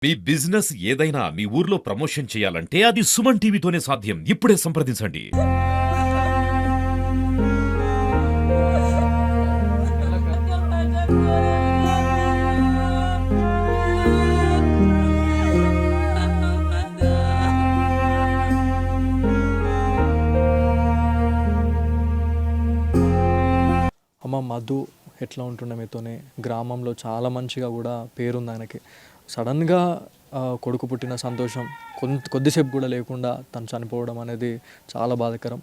మీ business ఏదైనా మీ ఊర్లో promotion చేయాలంటే అది సుమన్ టీవీతోనే సాధ్యం. ఇప్పుడే సంప్రదించండి. అమ్మ మధు ఎట్లా ఉంటుండే మీతోనే గ్రామంలో చాలా మంచిగా కూడా పేరుంది ఆయనకి. సడన్గా కొడుకు పుట్టిన సంతోషం కొద్దిసేపు కూడా లేకుండా తను చనిపోవడం అనేది చాలా బాధాకరం.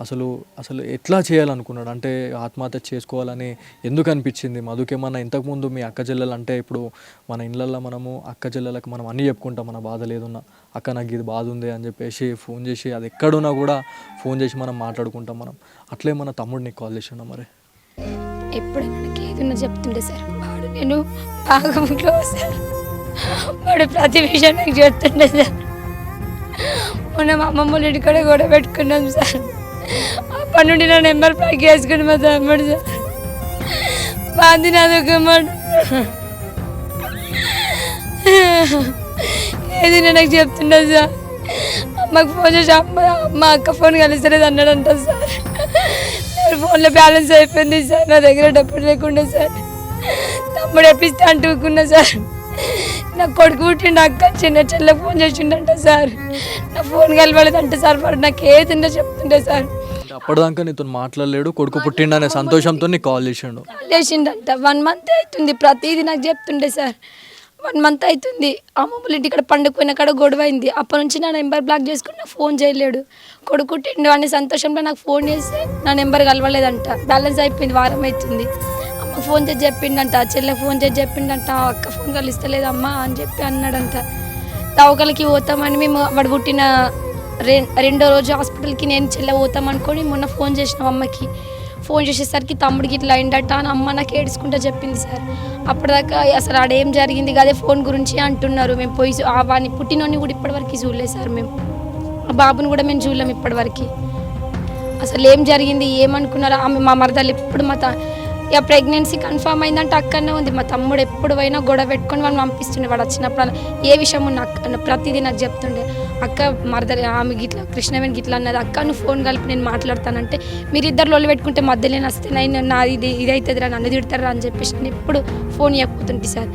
అసలు అసలు ఎట్లా చేయాలనుకున్నాడు, అంటే ఆత్మహత్య చేసుకోవాలని ఎందుకు అనిపించింది మధుకేమన్నా? ఇంతకుముందు మీ అక్క చెల్లెలు అంటే ఇప్పుడు మన ఇళ్ళల్లో మనము అక్క చెల్లెలకు మనం అన్నీ చెప్పుకుంటాం, మన బాధలు ఏదున్నా. అక్క నాకు ఇది బాధ ఉంది అని చెప్పేసి ఫోన్ చేసి, అది ఎక్కడున్నా కూడా ఫోన్ చేసి మనం మాట్లాడుకుంటాం. మనం అట్లే మన తమ్ముడిని కాల్ చేసిండ మరి. ఎప్పుడైనా నాకు ఏదన్నా చెప్తుండే సార్, వాడు నేను బాగా క్లోజ్ సార్. వాడు ప్రతి విషయం నాకు చెప్తుండే సార్. మొన్న మా అమ్మమ్మ వాళ్ళ ఇంటికాడ గొడవ పెట్టుకున్నాం సార్. అప్పటి నుండి నా నెంబర్ ప్యాక్ చేసుకుని మా తమ్ముడు సార్ బాంది నా దుఃఖమాట ఏదైనా నాకు చెప్తుండే సార్. అమ్మకు ఫోన్ చేసి అమ్మ అక్క ఫోన్ కలిసలేదు అన్నాడంట సార్. ఫోన్లో బ్యాలెన్స్ అయిపోయింది సార్, నా దగ్గర డబ్బులు లేకుండా సార్. తమ్ముడు ఎప్పిస్తే అంటుకున్నా సార్. నా కొడుకు పుట్టిండు, అక్క చిన్న చెల్లెకి ఫోన్ చేసిండంట సార్. నా ఫోన్ కలవలేదంట సార్. వాడు నాకు ఏదిందో చెప్తుండే సార్. అప్పటిదాకా నీతో మాట్లాడలేడు, కొడుకు పుట్టిండనే సంతోషంతో నీకు కాల్ చేసిండు. చేసిండంట. 1 month అవుతుంది, ప్రతిదీ నాకు చెప్తుండే సార్. 1 month అవుతుంది. అమ్మమ్మల ఇంటికాడ పండుగ పోయిన కాడ గొడవ అయింది. అప్పటి నుంచి నా నెంబర్ బ్లాక్ చేసుకుని నాకు ఫోన్ చేయలేడు. కొడుకు పుట్టిండు అనే సంతోషంలో నాకు ఫోన్ చేస్తే నా నెంబర్ కలవలేదంట, బ్యాలెన్స్ అయిపోయింది, వారం అవుతుంది. అమ్మ ఫోన్ చేసి చెప్పిండంట, చెల్లెకి ఫోన్ చేసి చెప్పిండంట, అక్క ఫోన్ కలిస్తలేదమ్మా అని చెప్పి అన్నాడంట. దవకలకి పోతామని మేము వాడు పుట్టిన రెండో రోజు హాస్పిటల్కి నేను చెల్లె పోతామనుకొని మొన్న ఫోన్ చేసినాం అమ్మకి. ఫోన్ చేసేసరికి తమ్ముడికి ఇట్లా అయిందట అని అమ్మ నాకు ఏడుచుకుంటూ చెప్పింది సార్. అప్పటిదాకా అసలు ఆడేం జరిగింది అదే ఫోన్ గురించి అంటున్నారు. మేము పోయి వాడిని పుట్టినోని కూడా ఇప్పటివరకు చూడలేదు సార్. మేము ఆ బాబుని కూడా మేము చూడలేము ఇప్పటివరకు. అసలు ఏం జరిగింది ఏమనుకున్నారు? ఆమె మా మరదలు ఎప్పుడు ఇక ప్రెగ్నెన్సీ కన్ఫర్మ్ అయిందంటే అక్కడనే ఉంది. మా తమ్ముడు ఎప్పుడు పోయినా గొడవ పెట్టుకొని వాడిని పంపిస్తుండే. వాడు వచ్చినప్పుడు ఏ విషయం ఉన్న అక్క ప్రతిదీ నాకు చెప్తుండే. అక్క మరదలు ఆమె గిట్లా కృష్ణవేణి గిట్లా అన్నది, అక్క నువ్వు ఫోన్ కలిపి నేను మాట్లాడతానంటే మీరిద్దరు లొల్లి పెట్టుకుంటే మధ్యలో వస్తే నా ఇది అవుతుంది రా, నన్ను తిడతారా అని చెప్పేసి నేను ఎప్పుడు ఫోన్ ఇవ్వకపోతుంటే సార్.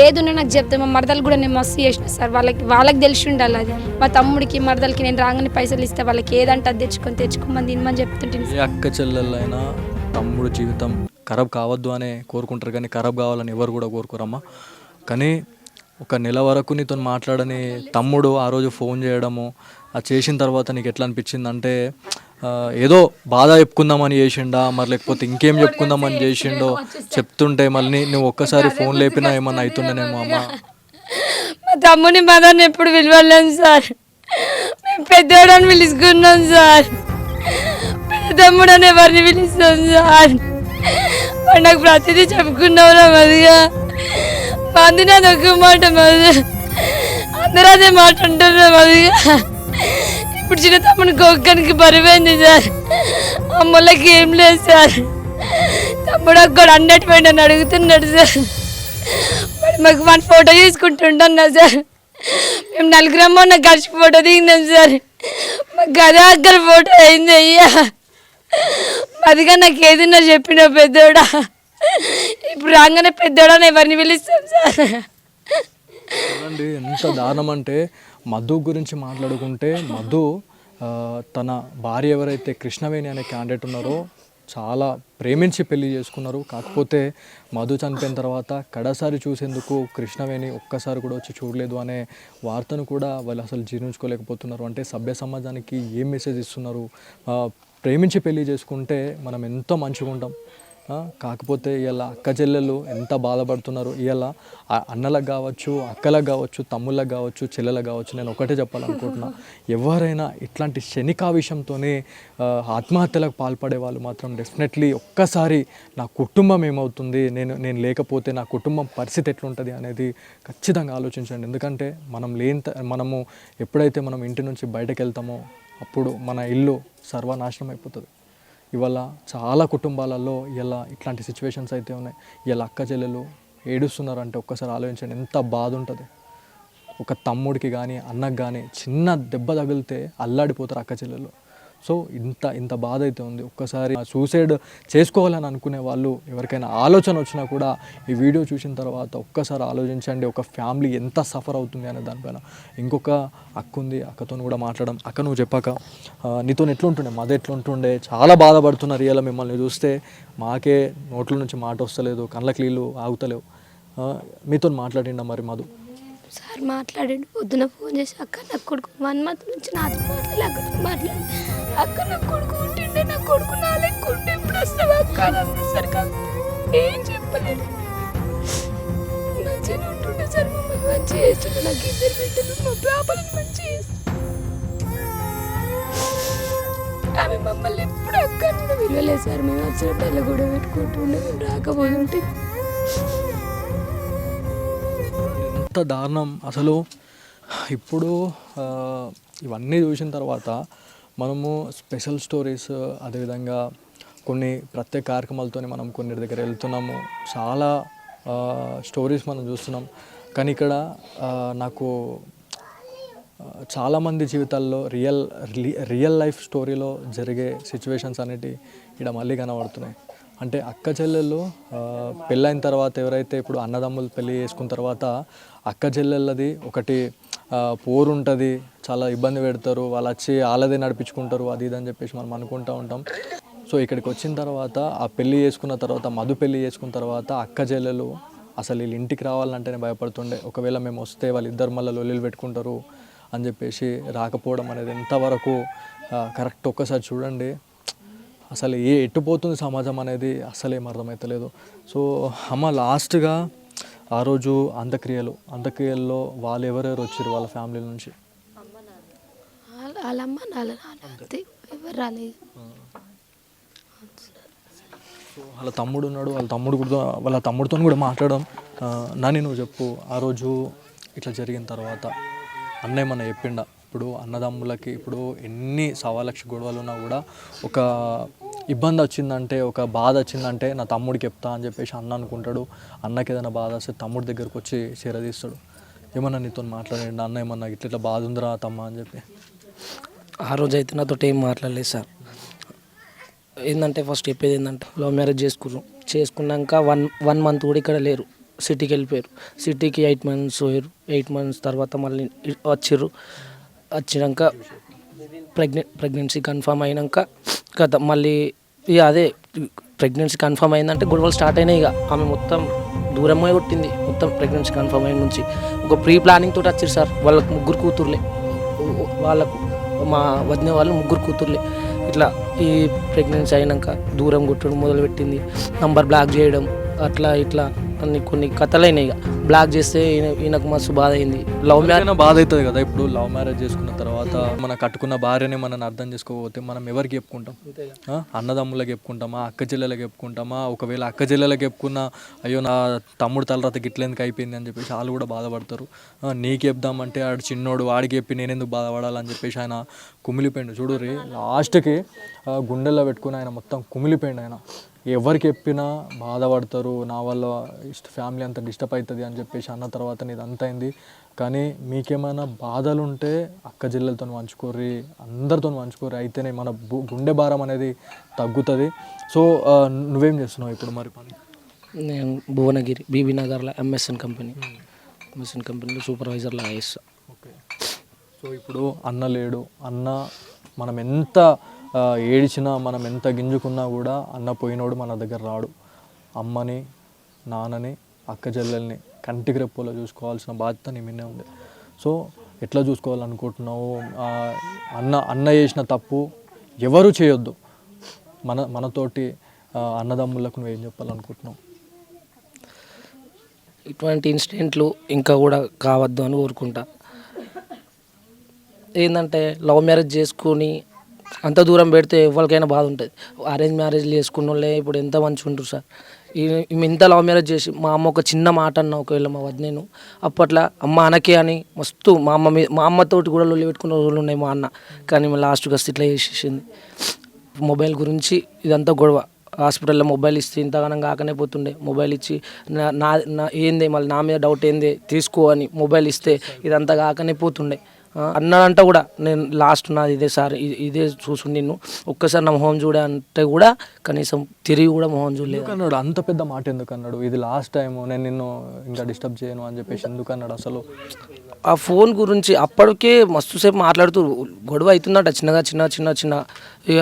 ఏదున్నా నాకు చెప్తాను. మా మరదలు కూడా నేను మస్తు చేసిన సార్. వాళ్ళకి తెలిసి ఉండాలి అది. మా తమ్ముడికి మరదలకి నేను రాగానే పైసలు ఇస్తే వాళ్ళకి ఏదంటే అది తెచ్చుకోమని తినమని చెప్తుంటే. అక్క చెల్లెళ్ళైనా తమ్ముడు జీవితం ఖరాబ్ కావద్దు అనే కోరుకుంటారు, కానీ ఖరాబ్ కావాలని ఎవరు కూడా కోరుకోరమ్మా. కానీ ఒక నెల వరకు నీతో మాట్లాడని తమ్ముడు ఆ రోజు ఫోన్ చేయడము, అది చేసిన తర్వాత నీకు ఎట్లా అనిపించింది? అంటే ఏదో బాధ చెప్పుకుందామని చేసిండా, మరి లేకపోతే ఇంకేం చెప్పుకుందామని చేసిండో చెప్తుంటే మళ్ళీ నువ్వు ఒక్కసారి ఫోన్ లేపినా ఏమన్నా అవుతుండేనేమో అమ్మ. మా తమ్ముని మదర్ని ఎప్పుడు పిలవలేము సార్. మేము పెద్దోడని పిలుచుకున్నాం సార్. పెద్ద తమ్ముడు అని ఎవరిని పిలుస్తాం సార్. వాడు నాకు ప్రతిదీ చెప్పుకున్నావురా మదిగా. మంది నాది ఒక మాట మది, అందరూ అదే మాట అంటారు మదిగా. ఇప్పుడు చిన్న తమ్మునికి ఒక్కనికి బరువైంది సార్. అమ్మలకి ఏం లేదు సార్. తమ్ముడు ఒక్కడు అన్నట్టు పోయినని అడుగుతున్నాడు సార్. మరి మాకు 1 ఫోటో తీసుకుంటుంటున్నా సార్. మేము నలుగురమ్మో నాకు కలిసి ఫోటో దిగినాం సార్. మాకు గదే అక్కడ ఫోటో అయింది అయ్యా. అదిగా నాకు ఏదన్నా చెప్పిన పెద్దోడా. ఇప్పుడు రాగానే పెద్దోడా ఎవరిని పిలుస్తాం సార్. చూడండి ఎంత దారుణం అంటే, మధు గురించి మాట్లాడుకుంటే మధు తన భార్య ఎవరైతే కృష్ణవేణి అనే క్యాండిడేట్ ఉన్నారో చాలా ప్రేమించి పెళ్లి చేసుకున్నారు. కాకపోతే మధు చనిపోయిన తర్వాత కడసారి చూసేందుకు కృష్ణవేణి ఒక్కసారి కూడా వచ్చి చూడలేదు అనే వార్తను కూడా వాళ్ళు అసలు జీర్ణించుకోలేకపోతున్నారు. అంటే సభ్య సమాజానికి ఏం మెసేజ్ ఇస్తున్నారు? ప్రేమించి పెళ్లి చేసుకుంటే మనం ఎంతో మంచిగా ఉంటాం, కాకపోతే ఇలా అక్క చెల్లెలు ఎంత బాధపడుతున్నారు. ఇలా అన్నలకు కావచ్చు, అక్కలకు కావచ్చు, తమ్ముళ్ళకు కావచ్చు, చెల్లెలకు కావచ్చు, నేను ఒకటే చెప్పాలనుకుంటున్నా, ఎవరైనా ఇట్లాంటి క్షణికావేశంతోనే ఆత్మహత్యలకు పాల్పడే వాళ్ళు మాత్రం డెఫినెట్లీ ఒక్కసారి నా కుటుంబం ఏమవుతుంది, నేను లేకపోతే నా కుటుంబం పరిస్థితి ఎట్లుంటుంది అనేది ఖచ్చితంగా ఆలోచించండి. ఎందుకంటే మనము ఎప్పుడైతే మనం ఇంటి నుంచి బయటకు వెళ్తామో అప్పుడు మన ఇల్లు సర్వనాశనం అయిపోతుంది. ఇవాళ చాలా కుటుంబాలలో ఇలా ఇట్లాంటి సిచ్యువేషన్స్ అయితే ఉన్నాయి. ఇలా అక్క చెల్లెలు ఏడుస్తున్నారంటే ఒక్కసారి ఆలోచించండి, ఎంత బాధ ఉంటుంది. ఒక తమ్ముడికి కానీ అన్నకి కానీ చిన్న దెబ్బ తగిలితే అల్లాడిపోతారు అక్క చెల్లెలు. సో ఇంత బాధ అయితే ఉంది. ఒక్కసారి సూసైడ్ చేసుకోవాలని అనుకునే వాళ్ళు ఎవరికైనా ఆలోచన వచ్చినా కూడా ఈ వీడియో చూసిన తర్వాత ఒక్కసారి ఆలోచించండి, ఒక ఫ్యామిలీ ఎంత సఫర్ అవుతుంది అనే దానిపైన. ఇంకొక అక్క ఉంది, అక్కతో కూడా మాట్లాడడం. అక్క, నువ్వు చెప్పాక నీతో ఎట్లుంటుండే, మద ఎట్లుంటుండే? చాలా బాధపడుతున్న రియల్ మిమ్మల్ని చూస్తే, మాకే నోట్ల నుంచి మాట వస్తలేదు, కళ్ళకి నీళ్ళు ఆగుతలేవు. మీతో మాట్లాడిండా మరి మధు? సార్ మాట్లాడండి, పొద్దున ఫోన్ చేసి అక్క నాకు కొడుకు 1 month నుంచి నాతో మాట్లాడి అక్కతో మాట్లాడి అక్క నాకు కొడుకు ఉంటుండే, నా కొడుకు నా లెక్క ఉంటే ఎప్పుడు వస్తావా అక్క అని అన్నసరికి ఏం చెప్పలేదు. మంచిగా ఉంటుండే సార్, మమ్మల్ని మంచిగా చేస్తుండే, నాకు 2 బిడ్డలు, మా పాపలను మంచిగా చేస్తుండే. ఆమె మమ్మల్ని ఎప్పుడు అక్క కూడా విలువలేదు సార్. మేము వచ్చినప్పుడు అలా కూడా పెట్టుకుంటుండే, మేము రాకపోతుంటే. ఎంత దారుణం అసలు. ఇప్పుడు ఇవన్నీ చూసిన తర్వాత మనము స్పెషల్ స్టోరీస్, అదేవిధంగా కొన్ని ప్రత్యేక కార్యక్రమాలతో మనం కొన్ని దగ్గర వెళ్తున్నాము, చాలా స్టోరీస్ మనం చూస్తున్నాం. కానీ ఇక్కడ నాకు చాలామంది జీవితాల్లో రియల్ లైఫ్ స్టోరీలో జరిగే సిచ్యువేషన్స్ అనేటివి ఇక్కడ మళ్ళీ కనబడుతున్నాయి. అంటే అక్క చెల్లెళ్ళు పెళ్ళైన తర్వాత ఎవరైతే ఇప్పుడు అన్నదమ్ములు పెళ్ళి చేసుకున్న తర్వాత అక్క చెల్లెళ్ళది ఒకటి పోరు ఉంటుంది, చాలా ఇబ్బంది పెడతారు, వాళ్ళు వచ్చి వాళ్ళదే నడిపించుకుంటారు, అది ఇది అని చెప్పేసి మనం అనుకుంటూ ఉంటాం. సో ఇక్కడికి వచ్చిన తర్వాత ఆ పెళ్ళి చేసుకున్న తర్వాత, మధు పెళ్ళి చేసుకున్న తర్వాత అక్క చెల్లెలు అసలు వీళ్ళు ఇంటికి రావాలంటేనే భయపడుతుండే. ఒకవేళ మేము వస్తే వాళ్ళిద్దరు మళ్ళీ లొల్లిలు పెట్టుకుంటారు అని చెప్పేసి రాకపోవడం అనేది ఎంతవరకు కరెక్ట్ ఒక్కసారి చూడండి. అసలు ఎట్టుపోతుంది సమాజం అనేది అసలేం అర్థమవుతలేదు. సో అమ్మ లాస్ట్గా ఆ రోజు అంత్యక్రియల్లో వాళ్ళు ఎవరెవరు వచ్చారు వాళ్ళ ఫ్యామిలీ నుంచి? వాళ్ళమ్మ నాన్న అంతే, ఎవరు రాలేదు. సో వాళ్ళ తమ్ముడు ఉన్నాడు, వాళ్ళ తమ్ముడితో కూడా మాట్లాడడం. నాని, నువ్వు చెప్పు, ఆ రోజు ఇట్లా జరిగిన తర్వాత అన్నయ్య మన చెప్పిండా? ఇప్పుడు అన్నదమ్ములకి ఇప్పుడు ఎన్ని 1,00,000 గొడవలు ఉన్నా కూడా ఒక ఇబ్బంది వచ్చిందంటే, ఒక బాధ వచ్చిందంటే నా తమ్ముడికి చెప్తా అని చెప్పేసి అన్న అనుకుంటాడు. అన్నకి ఏదైనా బాధ వస్తే తమ్ముడి దగ్గరకు వచ్చి చేరదీస్తాడు. ఏమన్నా నీతో మాట్లాడండి, అన్న ఏమన్నా ఇట్లా బాధ ఉందిరా తమ్మ అని చెప్పి? ఆ రోజు అయితే నాతో ఏం మాట్లాడలేదు సార్. ఏంటంటే ఫస్ట్ చెప్పేది ఏంటంటే లవ్ మ్యారేజ్ చేసుకున్నాక 1 month కూడా ఇక్కడ లేరు, సిటీకి వెళ్ళిపోయారు. సిటీకి 8 months పోయారు. 8 months తర్వాత మళ్ళీ వచ్చినాక ప్రెగ్నెన్సీ కన్ఫర్మ్ అయినాక కదా మళ్ళీ అదే ప్రెగ్నెన్సీ కన్ఫర్మ్ అయిందంటే గొడవలు స్టార్ట్ అయినాయి. ఇక ఆమె మొత్తం దూరమే కొట్టింది. మొత్తం ప్రెగ్నెన్సీ కన్ఫర్మ్ అయిన నుంచి ఒక ప్రీ ప్లానింగ్ తోటి వచ్చారు సార్. వాళ్ళకు 3 కూతుర్లే, వాళ్ళకు మా వదిన వాళ్ళు 3 కూతుర్లే. ఇట్లా ఈ ప్రెగ్నెన్సీ అయినాక దూరం కొట్టడం మొదలుపెట్టింది, నంబర్ బ్లాక్ చేయడం, అట్లా ఇట్లా అన్ని కొన్ని కథలైనాయి. ఇక బ్లాక్ చేస్తే ఈయనకు మస్తు బాధ అయింది. లవ్ మ్యారేజ్ బాధ అవుతుంది కదా. ఇప్పుడు లవ్ మ్యారేజ్ చేసుకున్న తర్వాత మన కట్టుకున్న భార్యని మనం అర్థం చేసుకోకపోతే మనం ఎవరికి చెప్పుకుంటాం? అన్నదమ్ములకు చెప్పుకుంటామా, అక్క చెల్లెలకు చెప్పుకుంటామా? ఒకవేళ అక్క చెల్లెలకు చెప్పుకున్నా అయ్యో నా తమ్ముడు తలరాత గిట్లేందుకు అయిపోయింది అని చెప్పేసి వాళ్ళు కూడా బాధపడతారు. నీకు చెప్దామంటే ఆడు చిన్నోడు, వాడికి చెప్పి నేనెందుకు బాధపడాలని చెప్పేసి ఆయన కుమిలిపోయిండు. చూడుర్రి, లాస్ట్కి గుండెల్లో పెట్టుకుని ఆయన మొత్తం కుమిలిపోయిండు. ఆయన ఎవరికి చెప్పినా బాధపడతారు, నా వల్ల ఫ్యామిలీ అంతా డిస్టర్బ్ అవుతుంది అని చెప్పేసి అన్న తర్వాత ఇది అంత అయింది. కానీ మీకేమైనా బాధలు ఉంటే అక్క జిల్లలతో పంచుకోర్రి, అందరితో పంచుకోర్రి, అయితేనే మన గుండె భారం అనేది తగ్గుతుంది. సో నువ్వేం చేస్తున్నావు ఇప్పుడు మరి పని? నేను భువనగిరి బీబీ నగర్లో ఎంఎస్ఎన్ కంపెనీలో సూపర్వైజర్లా చేస్తా. ఓకే. సో ఇప్పుడు అన్న లేడు, అన్న మనం ఎంత ఏడిచినా, మనం ఎంత గింజుకున్నా కూడా అన్న పోయినోడు మన దగ్గర రాడు. అమ్మని, నాన్నని, అక్క చెల్లెల్ని కంటికి రెప్పలో చూసుకోవాల్సిన బాధ్యత నీ మీదే ఉంది. సో ఎట్లా చూసుకోవాలనుకుంటున్నావు? అన్న చేసిన తప్పు ఎవరు చేయొద్దు. మనతోటి అన్నదమ్ములకు నువ్వేం చెప్పాలనుకుంటున్నావు? ఇటువంటి ఇన్సిడెంట్లు ఇంకా కూడా కావద్దు అని కోరుకుంటా. ఏంటంటే లవ్ మ్యారేజ్ చేసుకొని అంత దూరం పెడితే ఎవరికైనా బాధ ఉంటుంది. అరేంజ్ మ్యారేజ్లు చేసుకున్న వాళ్ళే ఇప్పుడు ఎంత మంచిగా ఉంటారు సార్. ఇంత లవ్ మ్యారేజ్ చేసి మా అమ్మ ఒక చిన్న మాట అన్న, ఒకవేళ మా వదినేను అప్పట్లో అమ్మ అనకే అని మస్తు మా అమ్మతోటి కూడా లొల్లి పెట్టుకున్న రోజులు ఉన్నాయి మా అన్న. కానీ లాస్ట్కి వస్తే ఇట్లా చేసేసింది. మొబైల్ గురించి ఇదంతా గొడవ. హాస్పిటల్లో మొబైల్ ఇస్తే ఇంతగానం కాకనే పోతుండే, మొబైల్ ఇచ్చి నా ఏంది మళ్ళీ నా మీద డౌట్ ఏంది తీసుకో అని మొబైల్ ఇస్తే ఇదంతా కాకనే పోతుండే. అన్నాడంట కూడా నేను లాస్ట్ నాది ఇదే సార్, ఇదే చూసు నిన్ను ఒక్కసారి నా మొహం చూడే అంటే కూడా కనీసం తిరిగి కూడా మొహం చూడలేదు. అన్నాడు అంత పెద్ద మాట ఎందుకు అన్నాడు? ఇది లాస్ట్ టైం, నేను నిన్ను ఇంకా డిస్టర్బ్ చేయను అని చెప్పేసి ఎందుకు అన్నాడు అసలు? ఆ ఫోన్ గురించి అప్పటికే మస్తు సేపు మాట్లాడుతూ గొడవ అవుతుందట, చిన్న ఇక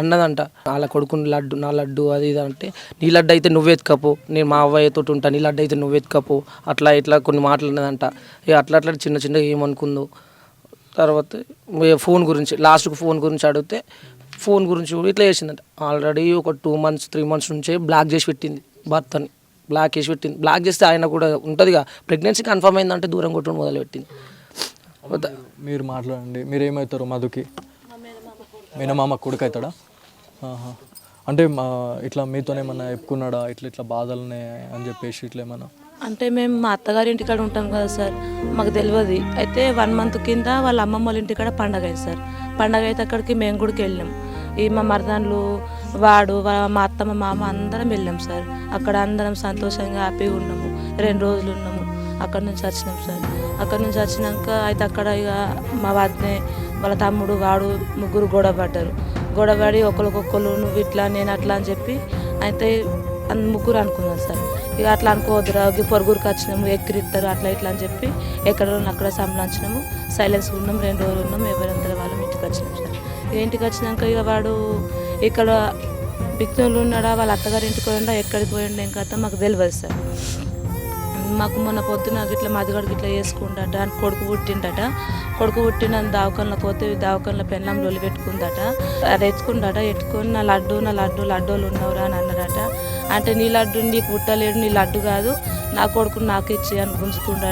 అన్నదంట వాళ్ళ కొడుకుని లడ్డు నా లడ్డు అది ఇది అంటే, నీ లడ్డు అయితే నువ్వు ఎత్తుకపో, నేను మా అవ్వయ్యతో ఉంటా, నీ లడ్డు అయితే నువ్వు ఎత్తుకపో, అట్లా ఇట్లా కొన్ని మాట్లాడినదంట. ఇక అట్లా చిన్నగా ఏమనుకుందో. తర్వాత ఫోన్ గురించి లాస్ట్కి ఫోన్ గురించి అడిగితే ఫోన్ గురించి కూడా ఇట్లా చేసిందంట. ఆల్రెడీ ఒక 2 months 3 months నుంచే బ్లాక్ చేసి పెట్టింది భర్తని, బ్లాక్ చేసి పెట్టింది. బ్లాక్ చేస్తే ఆయన కూడా ఉంటుందిగా, ప్రెగ్నెన్సీ కన్ఫర్మ్ అయిందంటే దూరం కొట్టడం మొదలుపెట్టింది. మీరు మాట్లాడండి, మీరు ఏమవుతారు మధుకి? మేనమామ కొడుకు అవుతాడా? అంటే ఇట్లా మీతోనే ఏమన్నా చెప్పుకున్నాడా ఇట్లా బాధలున్నాయి అని చెప్పేసి ఇట్లా ఏమన్నా? అంటే మేము మా అత్తగారి ఇంటికాడ ఉంటాం కదా సార్, మాకు తెలియదు. అయితే 1 month కింద వాళ్ళ అమ్మమ్మ వాళ్ళ ఇంటికాడ పండగ అయింది సార్. పండగ అయితే అక్కడికి మేము కూడా వెళ్ళినాం. ఈ మా మరదన్లు వాడు మా అత్తమ్మ మామ అందరం వెళ్ళాం సార్. అక్కడ అందరం సంతోషంగా హ్యాపీగా ఉన్నాము. 2 రోజులు ఉన్నాము. అక్కడ నుంచి వచ్చినాం సార్. అక్కడ నుంచి వచ్చినాక అయితే అక్కడ ఇక మా వదినే వాళ్ళ తమ్ముడు వాడు ముగ్గురు గొడవపడి ఒకరికొకరు నువ్వు ఇట్లా నేను అట్లా అని చెప్పి అయితే ముగ్గురు అనుకున్నాం సార్. ఇక అట్లా అనుకోవద్దురా, పొరుగురికి వచ్చినాము ఎక్కిరిస్తారు అట్లా ఇట్లా అని చెప్పి ఎక్కడ అక్కడ సంబలించినాము. సైలెన్స్ ఉన్నాం. 2 రోజులు ఉన్నాం. ఎవరంతా వాళ్ళం ఇంటికి వచ్చినాం సార్. ఇంటికి వచ్చినాక ఇక వాడు ఇక్కడ బిక్నోళ్ళు ఉన్నాడా, వాళ్ళ అత్తగారి ఇంటికి పోయిండా, ఎక్కడికి పోయిండా ఇంకా మాకు తెలియదు సార్. మాకు మొన్న పొద్దున ఇట్లా మదిగడికి ఇట్లా వేసుకుంటాట అని కొడుకు పుట్టిన దావకంలోకి పోతే దావకంలో పెళ్ళం లొల్లి పెట్టుకుందట. అది ఎత్తుకుందట. ఎత్తుకొని నా లడ్డోళ్ళు ఉన్నవరా అని అన్నారట. అంటే నీ లడ్డు నీకు పుట్టలేడు, నీ లడ్డు కాదు, నా కొడుకుని నాకు ఇచ్చి అని గుంజుకుంటే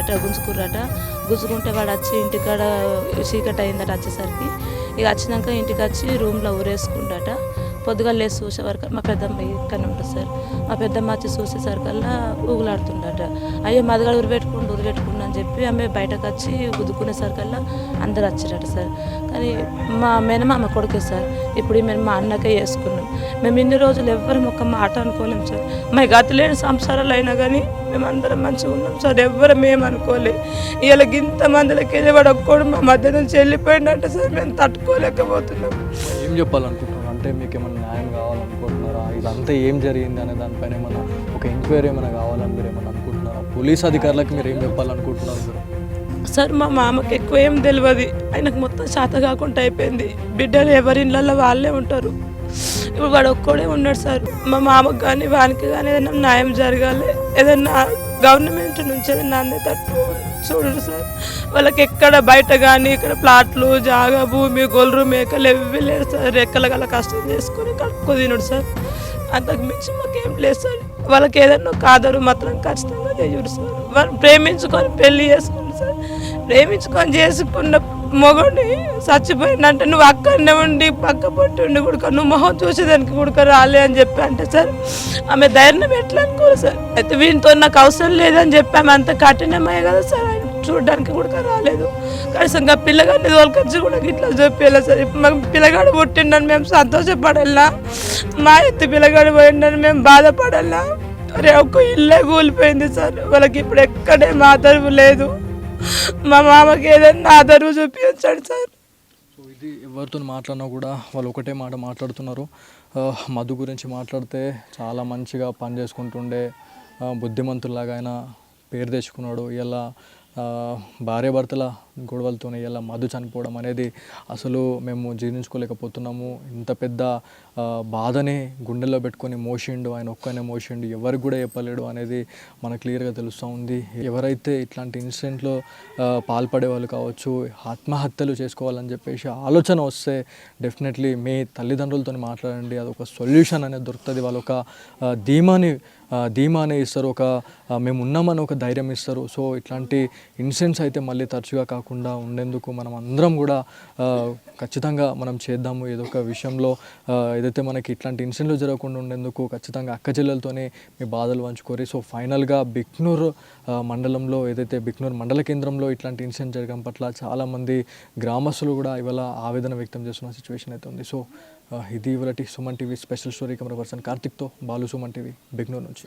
వాడు వచ్చి ఇంటికాడ చీకటి అయిందట. వచ్చేసరికి ఇక వచ్చినాక ఇంటికి వచ్చి రూమ్లో ఊరేసుకుంటాట. పొద్దుగా లేచి చూసేవరకు మా పెద్దమ్మ ఇక్కడనే ఉంటుంది సార్. మా పెద్దమ్మ వచ్చి చూసేసరికల్లా ఊగులాడుతుండట. అయ్యో మదగాడు ఉరిపెట్టుకుండు అని చెప్పి ఆమె బయటకు వచ్చి గుద్దుకునేసరికల్లా అందరు వచ్చారట సార్. కానీ మా మేనమామ కొడుకే సార్. ఇప్పుడు మేము మా అన్నకే వేసుకున్నాం. మేము ఇన్ని రోజులు ఎవ్వరం ఒక మాట అనుకోలేము సార్. మా గతి లేని సంసారాలు అయినా కానీ మేము అందరం మంచిగా ఉన్నాం సార్. ఎవ్వరం ఏమనుకోలే. ఇలా ఇంతమందికి వెళ్ళి వాడు ఒక్కడు మా మధ్య నుంచి వెళ్ళిపోయిందంటే సార్ మేము తట్టుకోలేకపోతున్నాం. ఏం చెప్పాలనుకుంటున్నాం అంటే మీకు ఏమైనా న్యాయం కావాలనుకుంటున్నారా? ఇదంతా ఏం జరిగింది అనే దానిపైన ఏమైనా ఒక ఎంక్వైరీ ఏమైనా కావాలని మీరు ఏమైనా అనుకుంటున్నారా? పోలీస్ అధికారులకు మీరు ఏం చెప్పాలనుకుంటున్నారు మీరు? సార్ మా మామకి ఎక్కువ ఏం తెలియదు. ఆయనకు మొత్తం శాత కాకుండా అయిపోయింది. బిడ్డలు ఎవరి ఇళ్ళల్లో వాళ్ళే ఉంటారు. ఇప్పుడు వాడు ఒక్కడే ఉన్నాడు సార్. మా మామకు కానీ వానికి కానీ ఏదైనా న్యాయం జరగాలి. ఏదైనా గవర్నమెంట్ నుంచి ఏదైనా అందేటట్టు చూడరు సార్. వాళ్ళకి ఎక్కడ బయట కానీ ఇక్కడ ప్లాట్లు జాగా భూమి గొర్రెలు మేకలు ఎవ్వి లేరు సార్. రెక్కల గల కష్టం చేసుకొని కడుక్కో తినడు సార్. అంతకు మించి మాకేం లేదు సార్. వాళ్ళకి ఏదైనా ఒక ఆధారం మాత్రం ఖచ్చితంగా చేయరు సార్. వాళ్ళు ప్రేమించుకొని పెళ్లి చేసుకున్నారు సార్. ప్రేమించుకొని చేసుకున్న మొగని చచ్చిపోయిందంటే నువ్వు అక్కడనే ఉండి పక్క పొట్టి ఉండి కూడా నువ్వు మొహం చూసేదానికి కూడా రాలే అని చెప్పి అంటే సార్ ఆమె ధైర్యం ఎట్లా అనుకోరు సార్. అయితే వీటితో నాకు అవసరం లేదని చెప్పి ఆమె అంత కఠినమే కదా సార్. ఆయన చూడడానికి కూడా రాలేదు. కనీసం ఇంకా పిల్లగాడిని తోలుకొచ్చి కూడా ఇట్లా చెప్పేలా సార్. ఇప్పుడు మాకు పిల్లగాడు పుట్టిండని మేము సంతోషపడాలా, మా ఎత్తి పిల్లగాడు పోయిండని మేము బాధపడాలా? అరే ఒక్క ఇల్లే కూలిపోయింది సార్. వాళ్ళకి ఇప్పుడు ఎక్కడే ఆదరవు లేదు. మా మామకి ఏదైనా ఆదరవు చూపించాడు సార్. సో ఇది ఎవరితో మాట్లాడినా కూడా వాళ్ళు ఒకటే మాట మాట్లాడుతున్నారు. మధు గురించి మాట్లాడితే చాలా మంచిగా పని చేసుకుంటుండే, బుద్ధిమంతుల్లాగా ఆయన పేరు తెచ్చుకున్నాడు. ఇలా భార్యాభర్తల గొడవలతోనే ఇలా మధు చనిపోవడం అనేది అసలు మేము జీర్ణించుకోలేకపోతున్నాము. ఇంత పెద్ద బాధని గుండెల్లో పెట్టుకొని మోసిండు, ఆయన ఒక్కనే మోసిండు, ఎవరికి కూడా చెప్పలేడు అనేది మనకు క్లియర్గా తెలుస్తూ ఉంది. ఎవరైతే ఇట్లాంటి ఇన్సిడెంట్లో పాల్పడే వాళ్ళు కావచ్చు, ఆత్మహత్యలు చేసుకోవాలని చెప్పేసి ఆలోచన వస్తే డెఫినెట్లీ మీ తల్లిదండ్రులతో మాట్లాడండి. అదొక సొల్యూషన్ అనేది దొరుకుతుంది. వాళ్ళు ఒక ధీమానే ఇస్తారు, ఒక మేము ఉన్నామని ఒక ధైర్యం ఇస్తారు. సో ఇట్లాంటి ఇన్సిడెంట్స్ అయితే మళ్ళీ తరచుగా కాకుండా ఉండేందుకు మనం అందరం కూడా ఖచ్చితంగా మనం చేద్దాము. ఏదో ఒక విషయంలో ఏదైతే మనకి ఇట్లాంటి ఇన్సిడెంట్లు జరగకుండా ఉండేందుకు ఖచ్చితంగా అక్క చెల్లెలతోనే మీ బాధలు పంచుకోరి. సో ఫైనల్గా బిక్నూర్ మండలంలో ఏదైతే బిక్నూర్ మండల కేంద్రంలో ఇట్లాంటి ఇన్సిడెంట్ జరగడం పట్ల చాలామంది గ్రామస్తులు కూడా ఇవాళ ఆవేదన వ్యక్తం చేస్తున్న సిచ్యువేషన్ అయితే ఉంది. సో ఇది ఇవాళ Suman TV special story camera person కార్తిక్తో బాలు సుమన్ టీవీ బెంగళూరు నుంచి.